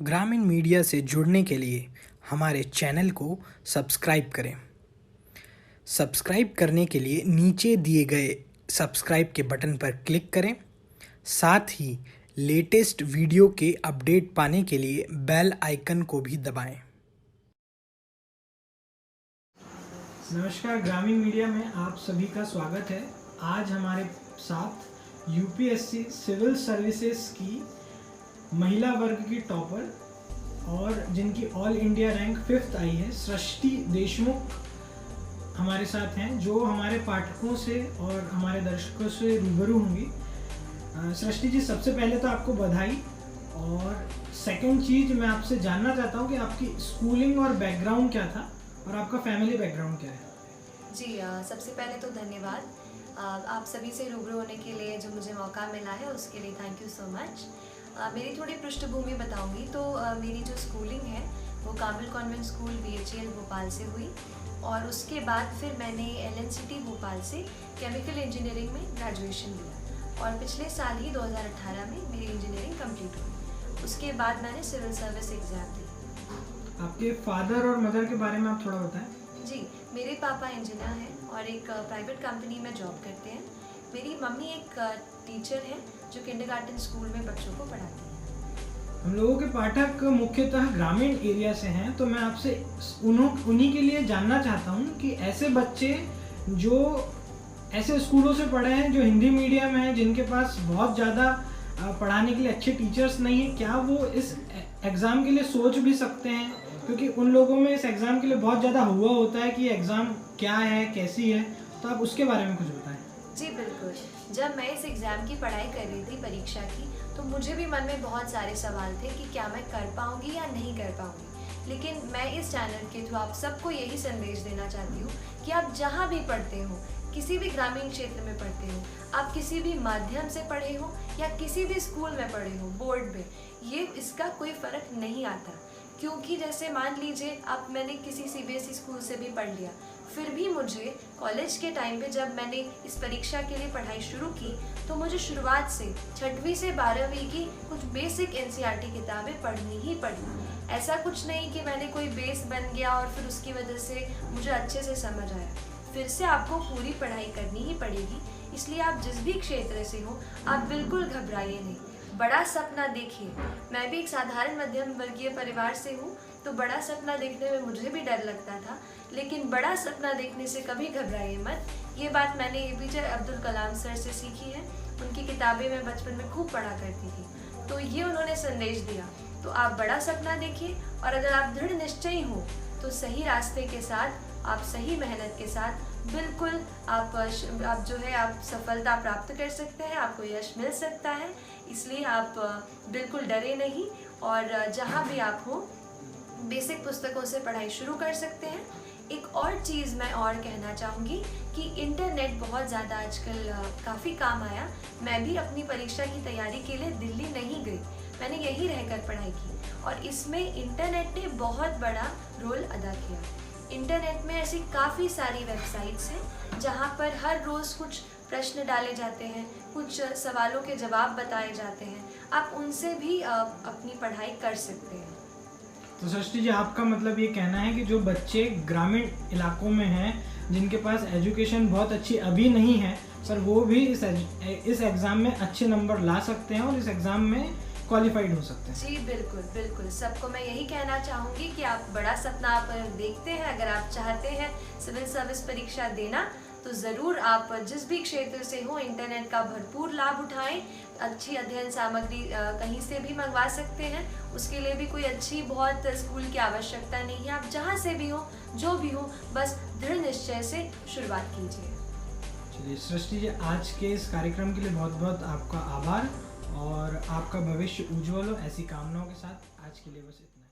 ग्रामीण मीडिया से जुड़ने के लिए हमारे चैनल को सब्सक्राइब करें। सब्सक्राइब करने के लिए नीचे दिए गए सब्सक्राइब के बटन पर क्लिक करें। साथ ही लेटेस्ट वीडियो के अपडेट पाने के लिए बेल आइकन को भी दबाएं। नमस्कार, ग्रामीण मीडिया में आप सभी का स्वागत है। आज हमारे साथ यूपीएससी सिविल सर्विसेज की महिला वर्ग की टॉपर और जिनकी ऑल इंडिया रैंक 5th आई है, सृष्टि देशमुख हमारे साथ हैं, जो हमारे पाठकों से और हमारे दर्शकों से रूबरू होंगी। सृष्टि जी, सबसे पहले तो आपको बधाई, और सेकंड चीज़ मैं आपसे जानना चाहता हूँ कि आपकी स्कूलिंग और बैकग्राउंड क्या था और आपका फैमिली बैकग्राउंड क्या है। जी, सबसे पहले तो धन्यवाद आप सभी से रूबरू होने के लिए, जो मुझे मौका मिला है उसके लिए थैंक यू सो मच। मेरी थोड़ी पृष्ठभूमि बताऊंगी तो मेरी जो स्कूलिंग है वो काबिल कॉन्वेंट स्कूल BHEL भोपाल से हुई, और उसके बाद फिर मैंने LNCT भोपाल से केमिकल इंजीनियरिंग में ग्रेजुएशन लिया, और पिछले साल ही 2018 में मेरी इंजीनियरिंग कंप्लीट हुई। उसके बाद मैंने सिविल सर्विस एग्ज़ाम दी। आपके फादर और मदर के बारे में आप थोड़ा बताएं। जी, मेरे पापा इंजीनियर हैं और एक प्राइवेट कंपनी में जॉब करते हैं। मेरी मम्मी एक टीचर हैं जो किंडरगार्टन स्कूल में बच्चों को पढ़ाती हैं। हम लोगों के पाठक मुख्यतः ग्रामीण एरिया से हैं, तो मैं आपसे उन्हीं के लिए जानना चाहता हूं कि ऐसे बच्चे जो ऐसे स्कूलों से पढ़े हैं जो हिंदी मीडियम है, जिनके पास बहुत ज़्यादा पढ़ाने के लिए अच्छे टीचर्स नहीं है, क्या वो इस एग्ज़ाम के लिए सोच भी सकते हैं? क्योंकि उन लोगों में इस एग्ज़ाम के लिए बहुत ज़्यादा हुआ होता है कि एग्ज़ाम क्या है, कैसी है, तो आप उसके बारे में कुछ बताएं। जी बिल्कुल, जब मैं इस एग्ज़ाम की पढ़ाई कर रही थी, परीक्षा की, तो मुझे भी मन में बहुत सारे सवाल थे कि क्या मैं कर पाऊँगी या नहीं कर पाऊँगी। लेकिन मैं इस चैनल के थ्रू आप सबको यही संदेश देना चाहती हूँ कि आप जहाँ भी पढ़ते हो, किसी भी ग्रामीण क्षेत्र में पढ़ते हो, आप किसी भी माध्यम से पढ़े हो या किसी भी स्कूल में पढ़े हो, बोर्ड में, ये इसका कोई फ़र्क नहीं आता। क्योंकि जैसे मान लीजिए अब मैंने किसी CBSE स्कूल से भी पढ़ लिया, फिर भी मुझे कॉलेज के टाइम पे जब मैंने इस परीक्षा के लिए पढ़ाई शुरू की, तो मुझे शुरुआत से 6वीं से 12वीं की कुछ बेसिक NCERT किताबें पढ़नी ही पड़ी। ऐसा कुछ नहीं कि मैंने कोई बेस बन गया और फिर उसकी वजह से मुझे अच्छे से समझ आया। फिर से आपको पूरी पढ़ाई करनी ही पड़ेगी। इसलिए आप जिस भी क्षेत्र से हो, आप बिल्कुल घबराइए नहीं, बड़ा सपना देखिए। मैं भी एक साधारण मध्यम वर्गीय परिवार से हूँ, तो बड़ा सपना देखने में मुझे भी डर लगता था, लेकिन बड़ा सपना देखने से कभी घबराइए मत। ये बात मैंने APJ अब्दुल कलाम सर से सीखी है। उनकी किताबें मैं बचपन में खूब पढ़ा करती थी, तो ये उन्होंने संदेश दिया। तो आप बड़ा सपना देखिए, और अगर आप दृढ़ निश्चयी हो तो सही रास्ते के साथ, आप सही मेहनत के साथ बिल्कुल आप जो है आप सफलता प्राप्त कर सकते हैं, आपको यश मिल सकता है। इसलिए आप बिल्कुल डरे नहीं, और जहाँ भी आप हो बेसिक पुस्तकों से पढ़ाई शुरू कर सकते हैं। एक और चीज़ मैं और कहना चाहूँगी कि इंटरनेट बहुत ज़्यादा आजकल काफ़ी काम आया। मैं भी अपनी परीक्षा की तैयारी के लिए दिल्ली नहीं गई, मैंने यहीं रहकर पढ़ाई की, और इसमें इंटरनेट ने बहुत बड़ा रोल अदा किया। इंटरनेट में ऐसी काफ़ी सारी वेबसाइट्स हैं जहाँ पर हर रोज़ कुछ प्रश्न डाले जाते हैं, कुछ सवालों के जवाब बताए जाते हैं। आप उनसे भी अपनी पढ़ाई कर सकते हैं। तो सृष्टि जी, आपका मतलब ये कहना है कि जो बच्चे ग्रामीण इलाकों में हैं, जिनके पास एजुकेशन बहुत अच्छी अभी नहीं है, पर वो भी इस एग्ज़ाम में अच्छे नंबर ला सकते हैं और इस एग्ज़ाम में क्वालिफाइड हो सकते हैं। जी बिल्कुल बिल्कुल, सबको मैं यही कहना चाहूँगी कि आप बड़ा सपना आप देखते हैं, अगर आप चाहते हैं सिविल सर्विस परीक्षा देना, तो ज़रूर आप जिस भी क्षेत्र से हो इंटरनेट का भरपूर लाभ उठाएं। अच्छी अध्ययन सामग्री कहीं से भी मंगवा सकते हैं, उसके लिए भी कोई अच्छी बहुत स्कूल की आवश्यकता नहीं है। आप जहाँ से भी हो, जो भी हो, बस दृढ़ निश्चय से शुरुआत कीजिए। चलिए सृष्टि जी, आज के इस कार्यक्रम के लिए बहुत बहुत आपका आभार, और आपका भविष्य उज्जवल हो, ऐसी कामनाओं के साथ आज के लिए बस इतना।